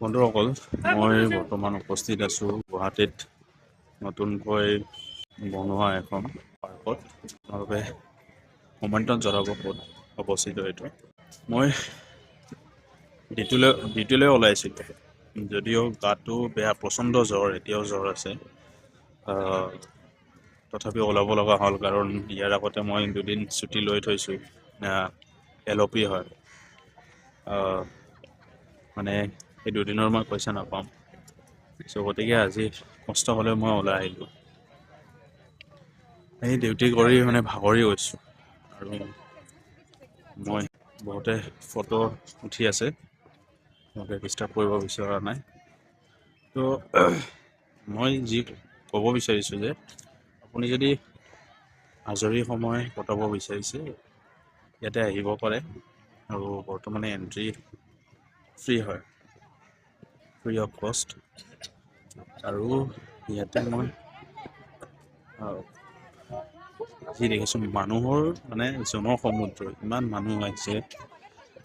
বন্ধুসকল, মই বৰ্তমান উপস্থিত আছোঁ গুৱাহাটীত নতুনকৈ বনোৱা এখন পাৰ্কত। আপোনালোকে সমান্তৰাল জনাব ক'ত অৱস্থিত এইটো। মই ডিউটিলৈ ওলাইছিলোঁ, যদিও গাটো বেয়া, প্ৰচণ্ড জ্বৰ, এতিয়াও জ্বৰ আছে। তথাপিও ওলাব লগা হ'ল, কাৰণ ইয়াৰ আগতে মই দুদিন ছুটি লৈ থৈছোঁ। LOP হয়, মানে এই দুদিনৰ মই পইচা নাপাম। গতিকে আজি কষ্ট হ'লেও মই ওলাই আহিলোঁ। এই ডিউটি কৰি ভাগৰি গৈছোঁ, আৰু মই বহুতে ফটো উঠি আছে, সিহঁতে ডিষ্টাৰ্ব কৰিব বিচৰা নাই। তো মই যি ক'ব বিচাৰিছোঁ যে আপুনি যদি আজৰি সময় কটাব বিচাৰিছে, ইয়াতে আহিব পাৰে। আৰু বৰ্তমানে এণ্ট্ৰি ফ্ৰী হয়, ফ্ৰী অফ কষ্ট। আৰু ইয়াতে মই যি দেখিছোঁ, মানুহৰ জনসমুদ্ৰ, ইমান মানুহ আহিছে।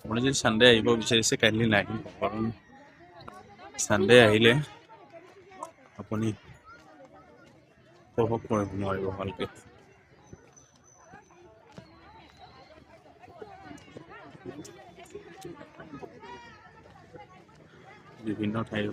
আপুনি যদি ছানডে আহিব বিচাৰিছে, কাইণ্ডলি নাহিব, কাৰণ ছানডে আহিলে আপুনি উপভোগ কৰিব নোৱাৰিব ভালকৈ। বিভিন্ন ঠাইৰ